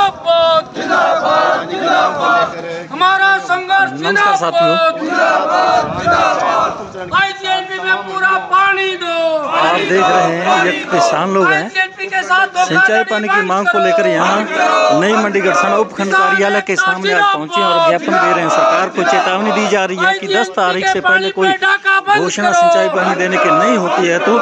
जिंदाबाद जिंदाबाद जिंदाबाद, हमारा संघर्ष जिंदाबाद जिंदाबाद। आईजीएलपी में पूरा पानी दो। आप देख रहे हैं ये किसान लोग हैं, सिंचाई पानी की मांग को लेकर यहाँ नई मंडी गढ़साना उपखंड कार्यालय के सामने आज पहुंचे और ज्ञापन दे रहे हैं। सरकार को चेतावनी दी जा रही है कि 10 तारीख से पहले कोई घोषणा सिंचाई पानी देने की नहीं होती है तो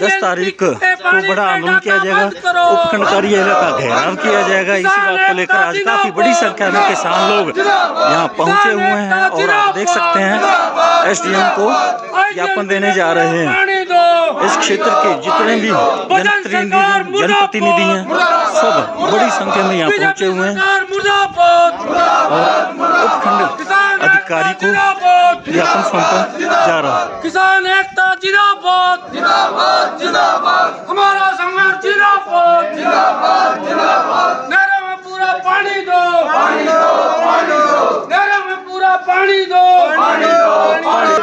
10 तारीख को बड़ा आंदोलन किया जाएगा, उपखंड कार्यालय का घेराव किया जाएगा। इसी बात को लेकर आज काफी बड़ी संख्या में किसान लोग यहाँ पहुंचे हुए हैं और आप देख सकते हैं एसडीएम को ज्ञापन देने जा रहे हैं। इस क्षेत्र के जितने भी जनप्रतिनिधि हैं सब बड़ी संख्या में यहाँ पहुंचे हुए हैं और उपखंड अधिकारी को ज्ञापन सौंपा जा रहा है। किसान एकता जिंदाबाद जिंदाबाद जिंदाबाद, हमारा संघर्ष जिंदाबाद जिंदाबाद जिंदाबाद। नहरों में पूरा पानी दो, पानी दो, पानी दो। नहरों में पूरा पानी दो, पानी दो।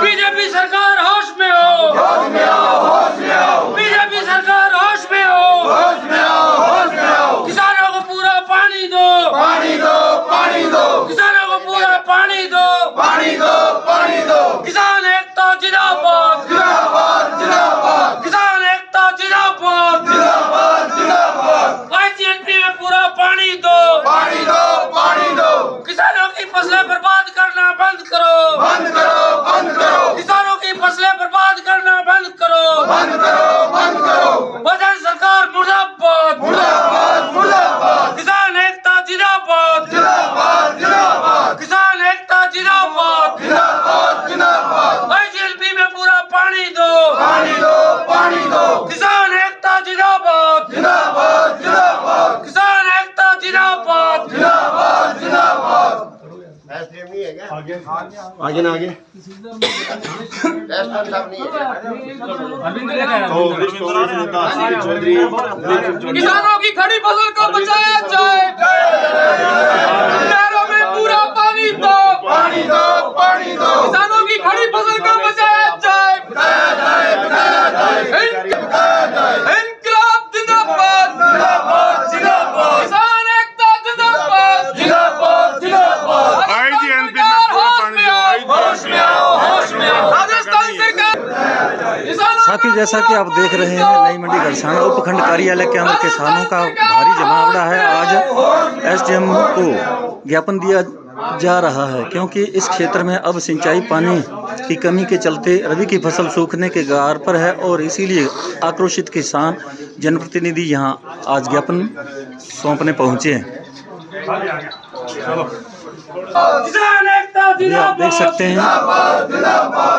बीजेपी सरकार होश में हो, होश में आओ, होश में आओ। बीजेपी सरकार होश में हो, होश में आओ, होश में आओ। किसानों को पूरा पानी दो, पानी दो, पानी दो। किसानों को पूरा पानी दो, पानी दो, पानी दो। किसान एकता जिंदाबाद जिंदाबाद जिंदाबाद, किसान एकता जिंदाबाद जिंदाबाद जिंदाबाद। आईजीएलपी में पूरा पानी दो, पानी दो, पानी दो। किसानों की फसलें बर्बाद करना बंद करो, बंद करो, बंद करो। किसानों की फसलें बर्बाद करना बंद करो, बंद करो, बंद करो। बजट सरकार मुर्दाबाद मुर्दाबाद मुर्दाबाद। किसान एकता जिंदाबाद जिंदाबाद जिंदाबाद, किसान एकता जिंदाबाद जिंदाबाद जिंदाबाद। आईजीएलपी में पूरा पानी दो, पानी दो, पानी दो। किसान एकता जिंदाबाद जिंदाबाद जिंदाबाद, किसान एकता जिंदाबाद जिंदाबाद जिंदाबाद। आगे ना आगे किसानों की खड़ी फसल को बचाया जाए, नहरों में पूरा पानी दो, पानी दो, पानी दो। किसानों की खड़ी फसल को बचाया जाए, इनकलाब जिंदाबाद जिंदाबाद जिंदाबाद, किसान एकता जिंदाबाद जिंदाबाद जिंदाबाद। साथी जैसा कि आप देख रहे हैं नई मंडी गढ़साना उपखंड कार्यालय के अंदर किसानों का भारी जमावड़ा है। आज एसडीएम को ज्ञापन दिया जा रहा है क्योंकि इस क्षेत्र में अब सिंचाई पानी की कमी के चलते रबी की फसल सूखने के गार पर है और इसीलिए आक्रोशित किसान जनप्रतिनिधि यहां आज ज्ञापन सौंपने पहुंचे हैं। ये आप देख सकते हैं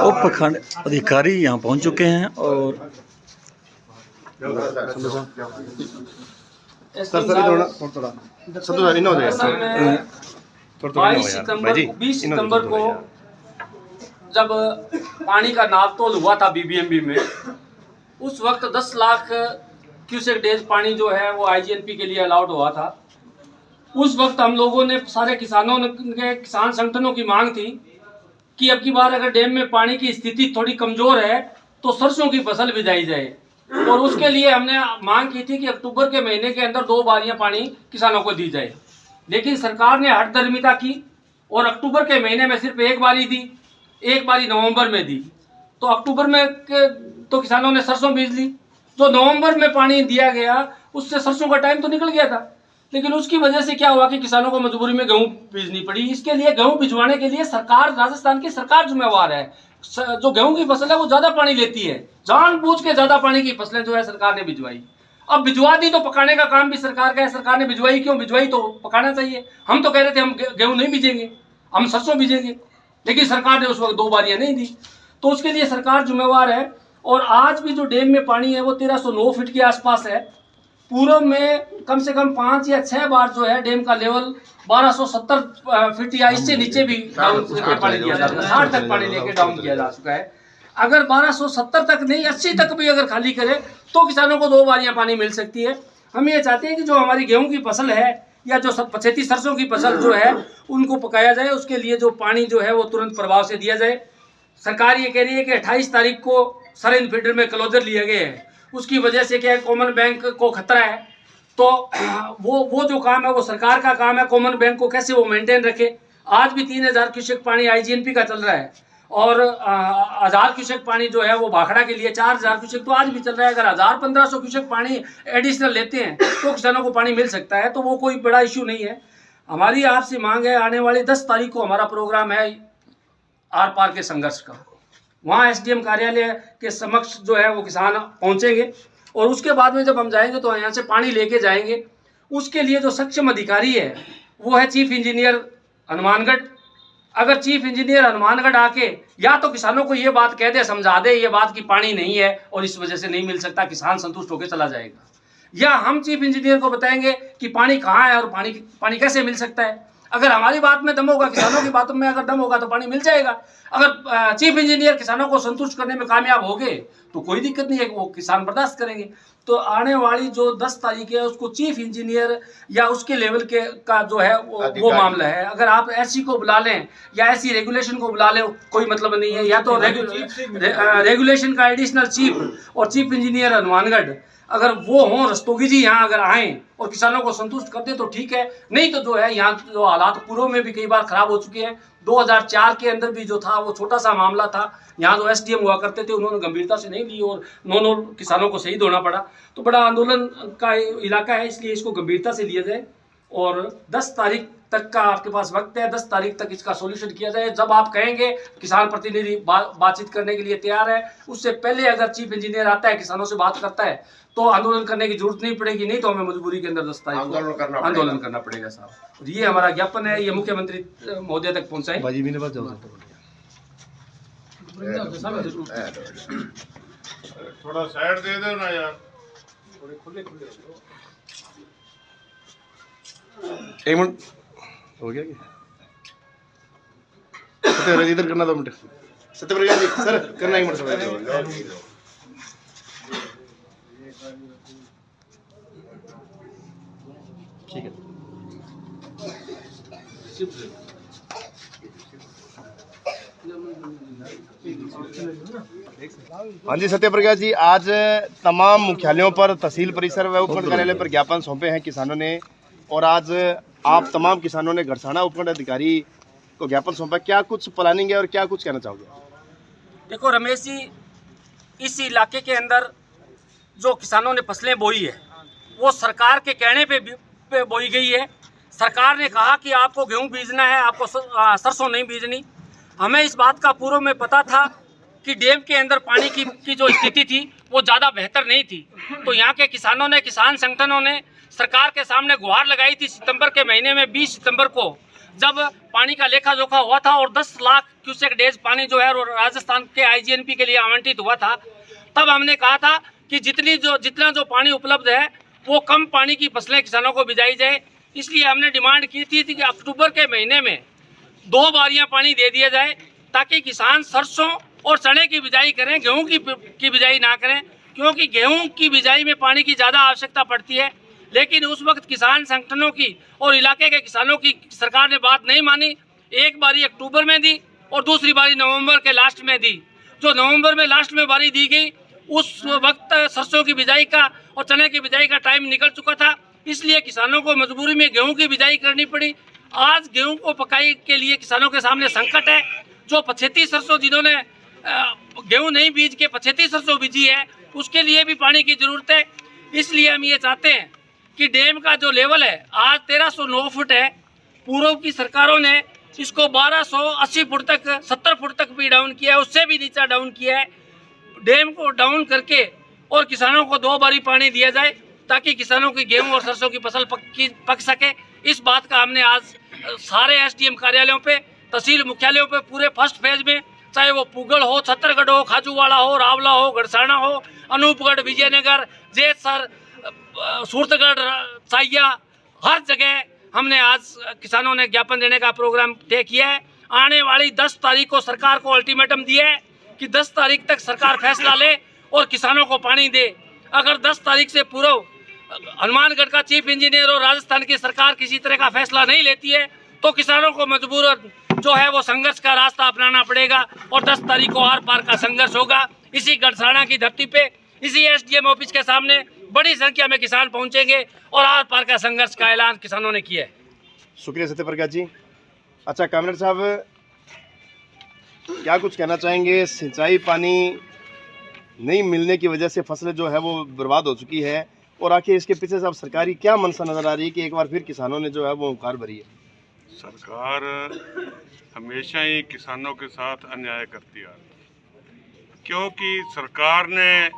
उपखंड अधिकारी यहाँ पहुँच चुके हैं और सर 20 सितंबर को जब पानी का नापतोल हुआ था बीबीएमबी में, उस वक्त 10 लाख क्यूसेक डेज पानी जो है वो आईजीएलपी के लिए अलाउड हुआ था। उस वक्त हम लोगों ने सारे किसानों ने किसान संगठनों की मांग थी कि अब की बार अगर डैम में पानी की स्थिति थोड़ी कमज़ोर है तो सरसों की फसल बिजाई जाए और उसके लिए हमने मांग की थी कि अक्टूबर के महीने के अंदर 2 बारियां पानी किसानों को दी जाए। लेकिन सरकार ने हठधर्मिता की और अक्टूबर के महीने में सिर्फ 1 बारी दी, 1 बारी नवंबर में दी। तो अक्टूबर में तो किसानों ने सरसों बीज ली। जो नवंबर में पानी दिया गया उससे सरसों का टाइम तो निकल गया था, लेकिन उसकी वजह से क्या हुआ कि किसानों को मजबूरी में गेहूं बीजनी पड़ी। इसके लिए गेहूं भिजवाने के लिए सरकार, राजस्थान की सरकार जिम्मेवार है। जो गेहूं की फसल है वो ज़्यादा पानी लेती है, जानबूझ के ज़्यादा पानी की फसलें जो है सरकार ने भिजवाई। अब भिजवा दी तो पकाने का काम भी सरकार का है। सरकार ने भिजवाई क्यों? भिजवाई तो पकाना चाहिए। हम तो कह रहे थे हम गेहूं नहीं बीजेंगे, हम सरसों बीजेंगे, लेकिन सरकार ने उस वक्त 2 बारियां नहीं दी। तो उसके लिए सरकार जिम्मेवार है। और आज भी जो डैम में पानी है वो 1309 फीट के आसपास है। पूर्व में कम से कम 5 या 6 बार जो है डैम का लेवल 1270 फीट या इससे नीचे भी डाउन पानी दिया जा चुका है, 60 तक पानी लेके डाउन किया जा चुका है। अगर 1270 तक नहीं 80 तक भी अगर खाली करे तो किसानों को 2 बारियां पानी मिल सकती है। हम ये चाहते हैं कि जो हमारी गेहूं की फसल है या जो पछेती सरसों की फसल जो है उनको पकाया जाए, उसके लिए जो पानी जो है वो तुरंत प्रभाव से दिया जाए। सरकार ये कह रही है कि 28 तारीख को सरहिंद फीडर में क्लोजर लिए गए हैं, उसकी वजह से क्या है कॉमन बैंक को खतरा है। तो वो जो काम है वो सरकार का काम है, कॉमन बैंक को कैसे वो मेंटेन रखे। आज भी 3000 क्यूसेक पानी आईजीएनपी का चल रहा है और 1000 क्यूसेक पानी जो है वो भाखड़ा के लिए 4000 क्यूसेक तो आज भी चल रहा है। अगर 1000-1500 क्यूसेक पानी एडिशनल लेते हैं तो किसानों को पानी मिल सकता है, तो वो कोई बड़ा इश्यू नहीं है। हमारी आपसे मांग है, आने वाली 10 तारीख को हमारा प्रोग्राम है आर पार के संघर्ष का। वहाँ एसडीएम कार्यालय के समक्ष जो है वो किसान पहुँचेंगे और उसके बाद में जब हम जाएंगे तो यहाँ से पानी लेके जाएंगे। उसके लिए जो सक्षम अधिकारी है वो है चीफ इंजीनियर हनुमानगढ़। अगर चीफ इंजीनियर हनुमानगढ़ आके या तो किसानों को ये बात कह दे, समझा दे ये बात कि पानी नहीं है और इस वजह से नहीं मिल सकता, किसान संतुष्ट होकर चला जाएगा। या हम चीफ इंजीनियर को बताएंगे कि पानी कहाँ है और पानी कैसे मिल सकता है। अगर हमारी बात में दम होगा, किसानों की बातों में अगर दम होगा तो पानी मिल जाएगा। अगर चीफ इंजीनियर किसानों को संतुष्ट करने में कामयाब हो गए तो कोई दिक्कत नहीं है, वो किसान बर्दाश्त करेंगे। तो आने वाली जो 10 तारीख है उसको चीफ इंजीनियर या उसके लेवल के का जो है वो मामला है। अगर आप एससी को बुला लें या ऐसी रेगुलेशन को बुला लें कोई मतलब नहीं है। या तो रेगुलेशन का एडिशनल चीफ और चीफ इंजीनियर हनुमानगढ़ अगर वो हों, रस्तोगी जी यहाँ अगर आएँ और किसानों को संतुष्ट कर दे तो ठीक है, नहीं तो जो है यहाँ जो हालात पूर्व में भी कई बार खराब हो चुके हैं। 2004 के अंदर भी जो था वो छोटा सा मामला था, यहाँ जो एसडीएम हुआ करते थे उन्होंने गंभीरता से नहीं ली और 9 किसानों को शहीद होना पड़ा। तो बड़ा आंदोलन का इलाका है, इसलिए इसको गंभीरता से लिया जाए और 10 तारीख तक का आपके पास वक्त है। 10 तारीख तक इसका सोल्यूशन किया जाए। जब आप कहेंगे किसान प्रतिनिधि बातचीत करने के लिए तैयार है, उससे पहले अगर चीफ इंजीनियर आता है किसानों से बात करता है तो आंदोलन करने की जरूरत नहीं पड़ेगी, नहीं तो हमें मजबूरी के अंदर 10 तारीख आंदोलन करना पड़ेगा साहब। और ये हमारा ज्ञापन है, ये मुख्यमंत्री महोदय तक पहुंचाएं। थोड़ा साइड दे दो ना यार, एक मिनट हो गया क्या? सत्यप्रकाश इधर करना 2 मिनट। सत्यप्रकाश जी सर करना 1 मिनट सर। ठीक है। हाँ जी सत्यप्रकाश जी, आज तमाम मुख्यालयों पर, तहसील परिसर व उपखंड कार्यालय पर ज्ञापन सौंपे हैं किसानों ने और आज आप तमाम किसानों ने घड़साना उपखंड अधिकारी को ज्ञापन सौंपा। क्या कुछ प्लानिंग है और क्या कुछ कहना चाहोगे? देखो रमेश जी, इस इलाके के अंदर जो किसानों ने फसलें बोई है वो सरकार के कहने पे बोई गई है। सरकार ने कहा कि आपको गेहूं बीजना है, आपको सरसों नहीं बीजनी। हमें इस बात का पूर्व में पता था कि डैम के अंदर पानी की जो स्थिति थी वो ज़्यादा बेहतर नहीं थी। तो यहाँ के किसानों ने, किसान संगठनों ने सरकार के सामने गुहार लगाई थी सितंबर के महीने में, 20 सितंबर को, जब पानी का लेखा जोखा हुआ था और 10 लाख क्यूसेक डेज पानी जो है राजस्थान के आईजीएनपी के लिए आवंटित हुआ था। तब हमने कहा था कि जितना जो पानी उपलब्ध है वो कम पानी की फसलें किसानों को बिजाई जाए। इसलिए हमने डिमांड की थी कि अक्टूबर के महीने में 2 बारियां पानी दे दिया जाए ताकि किसान सरसों और चने की बिजाई करें, गेहूं की बिजाई ना करें, क्योंकि गेहूं की बिजाई में पानी की ज़्यादा आवश्यकता पड़ती है। लेकिन उस वक्त किसान संगठनों की और इलाके के किसानों की सरकार ने बात नहीं मानी। एक बारी अक्टूबर में दी और दूसरी बारी नवंबर के लास्ट में दी। जो नवंबर में लास्ट में बारी दी गई उस वक्त सरसों की बिजाई का और चने की बिजाई का टाइम निकल चुका था, इसलिए किसानों को मजबूरी में गेहूं की बिजाई करनी पड़ी। आज गेहूं को पकाई के लिए किसानों के सामने संकट है। जो पछेती सरसों जिन्होंने गेहूं नहीं बीज के पछेती सरसों बीजी है उसके लिए भी पानी की जरूरत है। इसलिए हम ये चाहते हैं कि डैम का जो लेवल है आज 1309 फुट है, पूर्व की सरकारों ने इसको 1280 फुट तक, 70 फुट तक भी डाउन किया है, उससे भी नीचा डाउन किया है। डैम को डाउन करके और किसानों को 2 बारी पानी दिया जाए ताकि किसानों की गेहूं और सरसों की फसल पक सके। इस बात का हमने आज सारे एसडीएम कार्यालयों पे, तहसील मुख्यालयों पे पूरे फर्स्ट फेज में, चाहे वो पूगल हो, छत्तरगढ़ हो, खाजूवाड़ा हो, रावला हो, गड़साना हो, अनूपगढ़, विजयनगर, जेतसर, सूरतगढ़, साइया, हर जगह हमने आज किसानों ने ज्ञापन देने का प्रोग्राम तय किया है। आने वाली 10 तारीख को सरकार को अल्टीमेटम दिया है कि 10 तारीख तक सरकार फैसला ले और किसानों को पानी दे। अगर 10 तारीख से पूर्व हनुमानगढ़ का चीफ इंजीनियर और राजस्थान की सरकार किसी तरह का फैसला नहीं लेती है तो किसानों को मजबूरन जो है वो संघर्ष का रास्ता अपनाना पड़ेगा और 10 तारीख को आर पार का संघर्ष होगा। इसी गड़साना की धरती पे, इसी एसडीएम ऑफिस के सामने बड़ी संख्या में किसान पहुंचेंगे और आर पार का संघर्ष का ऐलान किसानों ने किया है। शुक्रिया सत्यप्रकाश जी। अच्छा कॉमरेड साहब, क्या कुछ कहना चाहेंगे? सिंचाई पानी नहीं मिलने की वजह से फसलें जो है वो बर्बाद हो चुकी है, और आखिर इसके पीछे साहब सरकारी क्या मंशा नजर आ रही है कि एक बार फिर किसानों ने जो है वो हुंकार भरी है? सरकार हमेशा ही किसानों के साथ अन्याय करती आ रही है, क्योंकि सरकार ने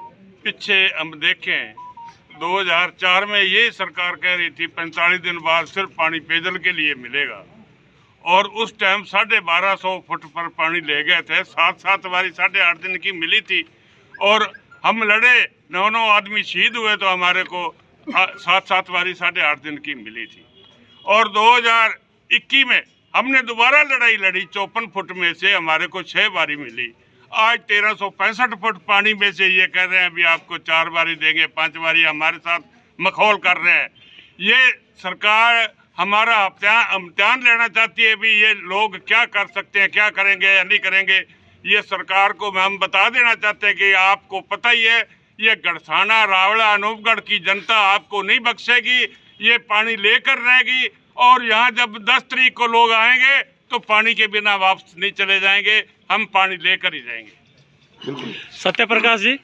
पीछे हम देखें 2004 में यही सरकार कह रही थी 45 दिन बाद सिर्फ पानी पेयजल के लिए मिलेगा, और उस टाइम 1250 फुट पर पानी ले गए थे। 7 बारी 8.5 दिन की मिली थी, और हम लड़े, 9 आदमी शहीद हुए तो हमारे को 7 बारी 8.5 दिन की मिली थी। और 2021 में हमने दोबारा लड़ाई लड़ी, 54 फुट में से हमारे को 6 बारी मिली। आज 1365 फुट पानी में से ये कह रहे हैं अभी आपको 4 बारी देंगे, 5 बारी हमारे साथ मखौल कर रहे हैं। ये सरकार हमारा इम्तिहान लेना चाहती है, भी ये लोग क्या कर सकते हैं, क्या करेंगे या नहीं करेंगे। ये सरकार को हम बता देना चाहते हैं कि आपको पता ही है, ये गड़साना, रावला, अनूपगढ़ की जनता आपको नहीं बख्शेगी, ये पानी लेकर रहेगी। और यहाँ जब 10 तारीख को लोग आएंगे तो पानी के बिना वापस नहीं चले जाएंगे, हम पानी लेकर ही जाएंगे। सत्यप्रकाश जी,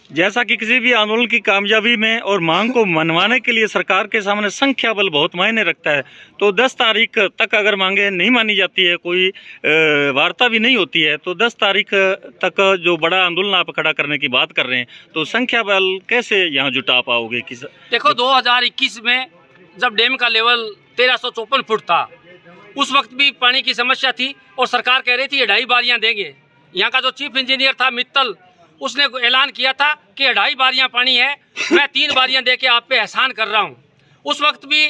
जैसा कि किसी भी आंदोलन की कामयाबी में और मांग को मनवाने के लिए सरकार के सामने संख्या बल बहुत मायने रखता है, तो 10 तारीख तक अगर मांगे नहीं मानी जाती है, कोई वार्ता भी नहीं होती है, तो 10 तारीख तक जो बड़ा आंदोलन आप खड़ा करने की बात कर रहे हैं, तो संख्या बल कैसे यहाँ जुटा पाओगे? देखो 2021 में जब डैम का लेवल 1354 फुट था, उस वक्त भी पानी की समस्या थी और सरकार कह रही थी 2.5 बारियां देंगे। यहाँ का जो चीफ इंजीनियर था मित्तल, उसने ऐलान किया था कि 2.5 बारियां पानी है, मैं 3 बारियां देके आप पे एहसान कर रहा हूँ। उस वक्त भी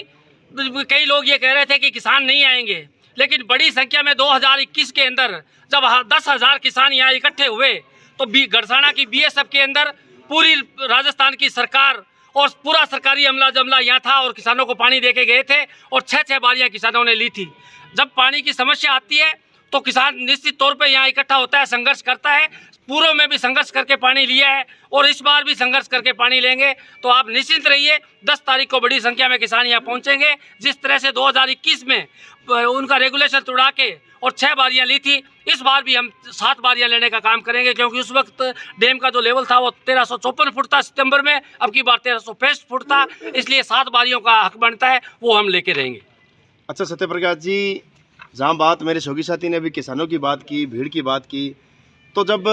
कई लोग ये कह रहे थे कि किसान नहीं आएंगे, लेकिन बड़ी संख्या में 2021 के अंदर जब 10,000 किसान यहाँ इकट्ठे हुए तो गड़साना की BSF के अंदर पूरी राजस्थान की सरकार और पूरा सरकारी अमला जमला यहाँ था और किसानों को पानी देके गए थे, और 6 बारियां किसानों ने ली थी। जब पानी की समस्या आती है तो किसान निश्चित तौर पे यहाँ इकट्ठा होता है, संघर्ष करता है। पूर्व में भी संघर्ष करके पानी लिया है और इस बार भी संघर्ष करके पानी लेंगे। तो आप निश्चिंत रहिए, 10 तारीख को बड़ी संख्या में किसान यहाँ पहुँचेंगे। जिस तरह से 2021 में उनका रेगुलेशन तोड़ा के और 6 बारियां ली थी, इस बार भी हम 7 बारियां लेने का काम करेंगे, क्योंकि उस वक्त डैम का जो लेवल था वो 1354 फुट था सितंबर में, अब की बार 1365 फुट था, इसलिए 7 बारियों का हक बनता है, वो हम लेके रहेंगे। अच्छा सत्यप्रकाश जी, जहाँ बात मेरे शौकी साथी ने अभी किसानों की बात की, भीड़ की बात की, तो जब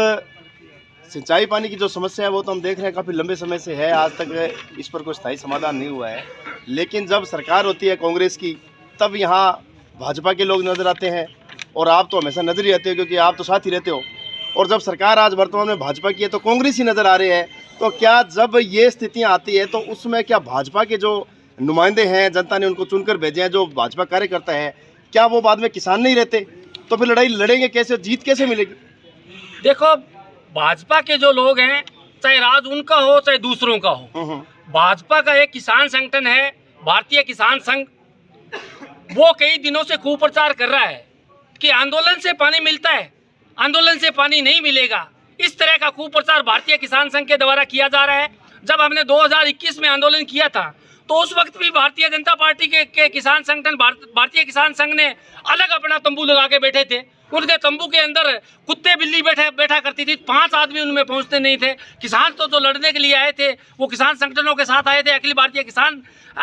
सिंचाई पानी की जो समस्या है वो तो हम देख रहे हैं काफ़ी लंबे समय से है, आज तक इस पर कोई स्थायी समाधान नहीं हुआ है। लेकिन जब सरकार होती है कांग्रेस की, तब यहाँ भाजपा के लोग नज़र आते हैं, और आप तो हमेशा नजर ही रहते हो क्योंकि आप तो साथ ही रहते हो। और जब सरकार आज वर्तमान में भाजपा की है तो कांग्रेस ही नज़र आ रहे हैं। तो क्या जब ये स्थितियाँ आती है तो उसमें क्या भाजपा के जो नुमाइंदे हैं, जनता ने उनको चुनकर भेजे हैं, जो भाजपा कार्यकर्ता है, क्या वो बाद में किसान नहीं रहते? तो फिर लड़ाई लड़ेंगे कैसे, जीत कैसे मिलेगी? देखो भाजपा के जो लोग हैं, चाहे राज उनका हो चाहे दूसरों का हो, भाजपा का एक किसान संगठन है भारतीय किसान संघ, वो कई दिनों से कुप्रचार कर रहा है कि आंदोलन से पानी मिलता है, आंदोलन से पानी नहीं मिलेगा। इस तरह का कुप्रचार भारतीय किसान संघ के द्वारा किया जा रहा है। जब हमने 2021 में आंदोलन किया था तो उस वक्त भी भारतीय जनता पार्टी के किसान संगठन भारतीय किसान संघ ने अलग अपना तंबू लगा के बैठे थे। उनके तंबू के अंदर कुत्ते बिल्ली बैठा करती थी, 5 आदमी उनमें पहुंचते नहीं थे। किसान तो जो लड़ने के लिए आए थे वो किसान संगठनों के साथ आए थे, अखिल भारतीय किसान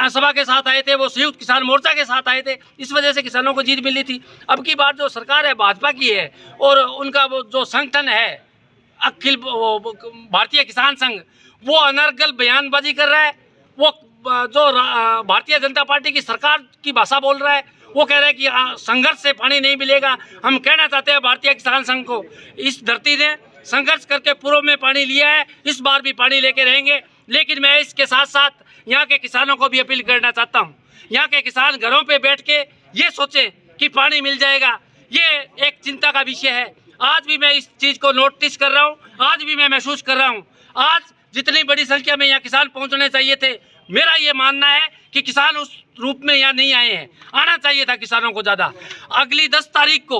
सभा के साथ आए थे, वो संयुक्त किसान मोर्चा के साथ आए थे। इस वजह से किसानों को जीत मिली थी। अब की बार जो सरकार है भाजपा की है और उनका वो जो संगठन है अखिल भारतीय किसान संघ, वो अनर्गल बयानबाजी कर रहा है। वो जो भारतीय जनता पार्टी की सरकार की भाषा बोल रहा है, वो कह रहे हैं कि संघर्ष से पानी नहीं मिलेगा। हम कहना चाहते हैं भारतीय किसान संघ को, इस धरती ने संघर्ष करके पूर्व में पानी लिया है, इस बार भी पानी लेके रहेंगे। लेकिन मैं इसके साथ साथ यहाँ के किसानों को भी अपील करना चाहता हूँ, यहाँ के किसान घरों पे बैठ के ये सोचें कि पानी मिल जाएगा, ये एक चिंता का विषय है। आज भी मैं इस चीज़ को नोटिस कर रहा हूँ, आज भी मैं महसूस कर रहा हूँ। आज जितनी बड़ी संख्या में यहाँ किसान पहुँचने चाहिए थे, मेरा ये मानना है कि किसान उस रूप में यहाँ नहीं आए हैं। आना चाहिए था किसानों को ज़्यादा। अगली 10 तारीख को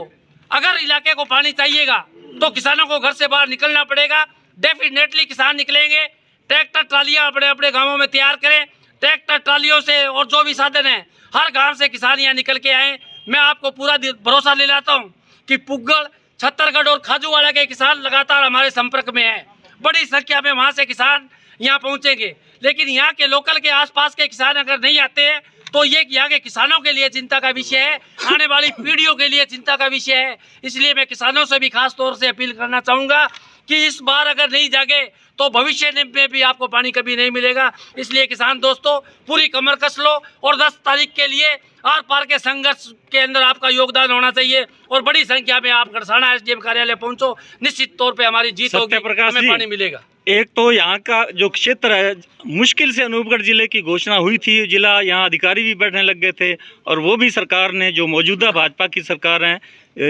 अगर इलाके को पानी चाहिएगा तो किसानों को घर से बाहर निकलना पड़ेगा। डेफिनेटली किसान निकलेंगे, ट्रैक्टर ट्रालियां अपने अपने गांवों में तैयार करें। ट्रैक्टर ट्रालियों से और जो भी साधन है हर गांव से किसान यहाँ निकल के आए। मैं आपको पूरा भरोसा दिलाता हूँ कि पुग्गल, छत्तरगढ़ और खाजूवाड़ा के किसान लगातार हमारे संपर्क में है। बड़ी संख्या में वहाँ से किसान यहाँ पहुँचेंगे, लेकिन यहाँ के लोकल के आसपास के किसान अगर नहीं आते हैं तो ये यहाँ के किसानों के लिए चिंता का विषय है, आने वाली पीढ़ियों के लिए चिंता का विषय है। इसलिए मैं किसानों से भी खास तौर से अपील करना चाहूँगा कि इस बार अगर नहीं जागे तो भविष्य में भी आपको पानी कभी नहीं मिलेगा। इसलिए किसान दोस्तों, पूरी कमर कस लो और 10 तारीख के लिए आर पार के संघर्ष के अंदर आपका योगदान होना चाहिए और बड़ी संख्या में आप गड़साना एसडीएम कार्यालय पहुंचो। निश्चित तौर पे हमारी जीत होगी, हमें पानी मिलेगा। एक तो यहाँ का जो क्षेत्र है, मुश्किल से अनूपगढ़ जिले की घोषणा हुई थी, जिला यहाँ अधिकारी भी बैठने लग गए थे और वो भी सरकार ने, जो मौजूदा भाजपा की सरकार है,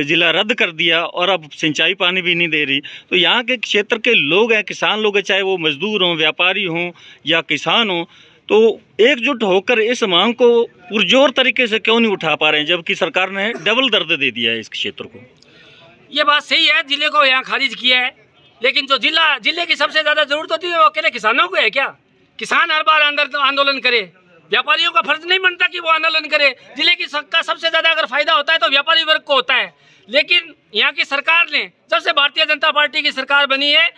जिला रद्द कर दिया और अब सिंचाई पानी भी नहीं दे रही। तो यहाँ के क्षेत्र के लोग हैं, किसान लोग हैं, चाहे वो मजदूर हों, व्यापारी हों या किसान हों, तो एकजुट होकर इस मांग को पुरजोर तरीके से क्यों नहीं उठा पा रहे हैं, जबकि सरकार ने डबल दर्द दे दिया है इस क्षेत्र को। ये बात सही है, जिले को यहाँ खारिज किया है, लेकिन जो जिले की सबसे ज्यादा जरूरत होती है वो अकेले किसानों को है क्या? किसान हर बार अंदर आंदोलन करे, व्यापारियों का फर्ज नहीं बनता कि वो आंदोलन करे। जिले की का सबसे ज्यादा अगर फायदा होता है तो व्यापारी वर्ग को होता है। लेकिन यहाँ की सरकार ने, जब से भारतीय जनता पार्टी की सरकार बनी है,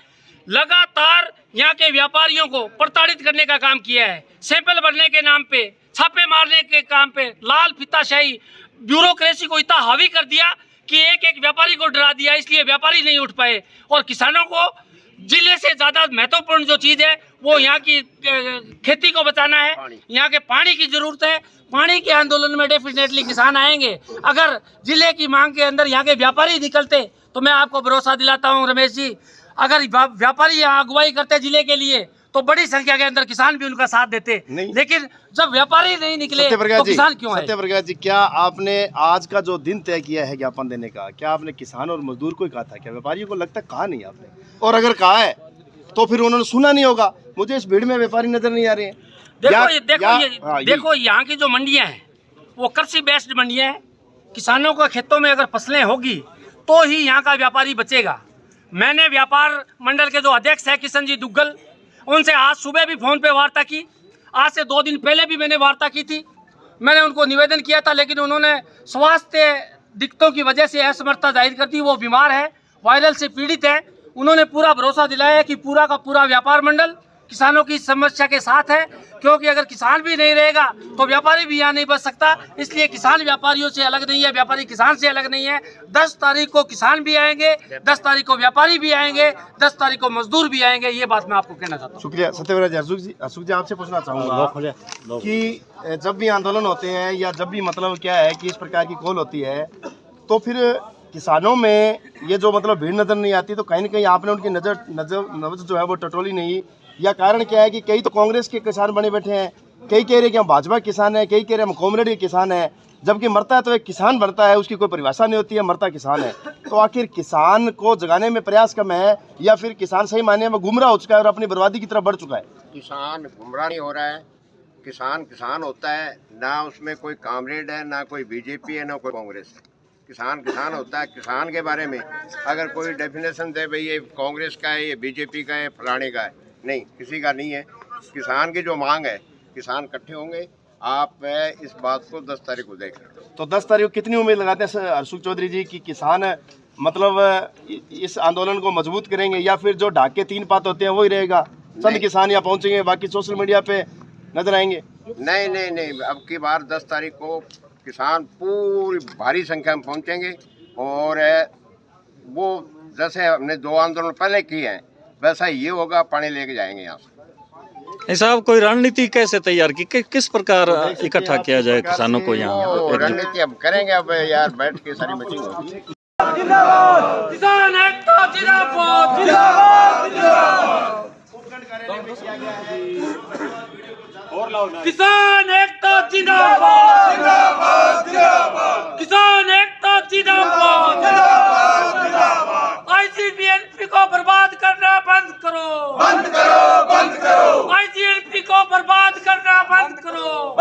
लगातार यहाँ के व्यापारियों को प्रताड़ित करने का काम किया है। सैंपल भरने के नाम पे, छापे मारने के काम पे, लाल फीताशाही ब्यूरोक्रेसी को इतना हावी कर दिया कि एक एक व्यापारी को डरा दिया। इसलिए व्यापारी नहीं उठ पाए और किसानों को जिले से ज्यादा महत्वपूर्ण जो चीज है वो यहाँ की खेती को बचाना है, यहाँ के पानी की जरूरत है। पानी के आंदोलन में डेफिनेटली किसान आएंगे। अगर जिले की मांग के अंदर यहाँ के व्यापारी निकलते तो मैं आपको भरोसा दिलाता हूँ रमेश जी, अगर व्यापारी यहाँ अगुवाई करते जिले के लिए तो बड़ी संख्या के अंदर किसान भी उनका साथ देते। लेकिन जब व्यापारी नहीं निकले तो किसान क्यों आए? सत्यप्रकाश जी, क्या आपने आज का जो दिन तय किया है ज्ञापन देने का, क्या आपने किसान और मजदूर को ही कहा था? क्या व्यापारियों को लगता कहा नहीं आपने? और अगर कहा है तो फिर उन्होंने सुना नहीं होगा। मुझे इस भीड़ में व्यापारी नजर नहीं आ रहे हैं। देखो यहाँ की जो मंडियां हैं वो कृषि बेस्ड मंडियां हैं। किसानों को खेतों में अगर फसलें होगी तो ही यहाँ का व्यापारी बचेगा। मैंने व्यापार मंडल के जो अध्यक्ष है किशन जी दुग्गल, उनसे आज सुबह भी फोन पे वार्ता की। आज से 2 दिन पहले भी मैंने वार्ता की थी। मैंने उनको निवेदन किया था, लेकिन उन्होंने स्वास्थ्य दिक्कतों की वजह से असमर्थता जाहिर कर दी। वो बीमार है, वायरल से पीड़ित है। उन्होंने पूरा भरोसा दिलाया कि पूरा का पूरा व्यापार मंडल किसानों की समस्या के साथ है, क्योंकि अगर किसान भी नहीं रहेगा तो व्यापारी भी यहाँ नहीं बच सकता। इसलिए किसान व्यापारियों से अलग नहीं है, व्यापारी किसान से अलग नहीं है। 10 तारीख को किसान भी आएंगे, 10 तारीख को व्यापारी भी आएंगे, 10 तारीख को मजदूर भी आएंगे। ये बात मैं आपको कहना चाहता हूँ। शुक्रिया सत्यव्रत जी। अशोक जी, आपसे पूछना चाहूँगा कि जब भी आंदोलन होते हैं या जब भी मतलब क्या है कि इस प्रकार की कॉल होती है तो फिर किसानों में ये जो मतलब भीड़ नजर नहीं आती, तो कहीं ना कहीं आपने उनकी नजर जो है वो टटोली नहीं, या कारण क्या है कि कई तो कांग्रेस के किसान बने बैठे हैं, कई कह रहे हैं कि हम भाजपा किसान है, कई कह रहे हैं हम कॉमरेड के किसान है। जबकि मरता है तो एक किसान बनता है, उसकी कोई परिभाषा नहीं होती है, मरता किसान है। तो आखिर किसान को जगाने में प्रयास कम है या फिर किसान सही मायने में गुमराह हो चुका है और अपनी बर्बादी की तरफ बढ़ चुका है? किसान गुमराह नहीं हो रहा है। किसान किसान होता है, ना उसमें कोई कामरेड है, ना कोई बीजेपी है, ना कोई कांग्रेस है। किसान किसान होता है। किसान के बारे में अगर कोई डेफिनेशन दे भाई ये कांग्रेस का है, ये बीजेपी का है, फलाने का है, नहीं, किसी का नहीं है। किसान की जो मांग है, किसान इकट्ठे होंगे। आप इस बात को 10 तारीख को देख लें। तो 10 तारीख को कितनी उम्मीद लगाते हैं अशोक चौधरी जी कि किसान मतलब इस आंदोलन को मजबूत करेंगे, या फिर जो ढाके 3 पात होते हैं वही रहेगा, चंद किसान यहाँ पहुँचेंगे, बाकी सोशल मीडिया पे नजर आएंगे? नहीं, अब की बार 10 तारीख को किसान पूरी भारी संख्या में पहुंचेंगे और वो जैसे हमने 2 आंदोलन पहले किए हैं वैसा ये होगा, पानी लेके जाएंगे यहाँ से। साहब, कोई रणनीति कैसे तैयार की, किस प्रकार इकट्ठा किया जाए किसानों को यहाँ? रणनीति अब करेंगे, अब यार बैठ के सारी मीटिंग होगी। किसान एकता जिंदाबाद, किसान एकता जिंदाबाद, किसान एकता जिंदाबाद। आईजीएलपी को बर्बाद करना बंद करो, आईजीएलपी को बर्बाद करना बंद करो।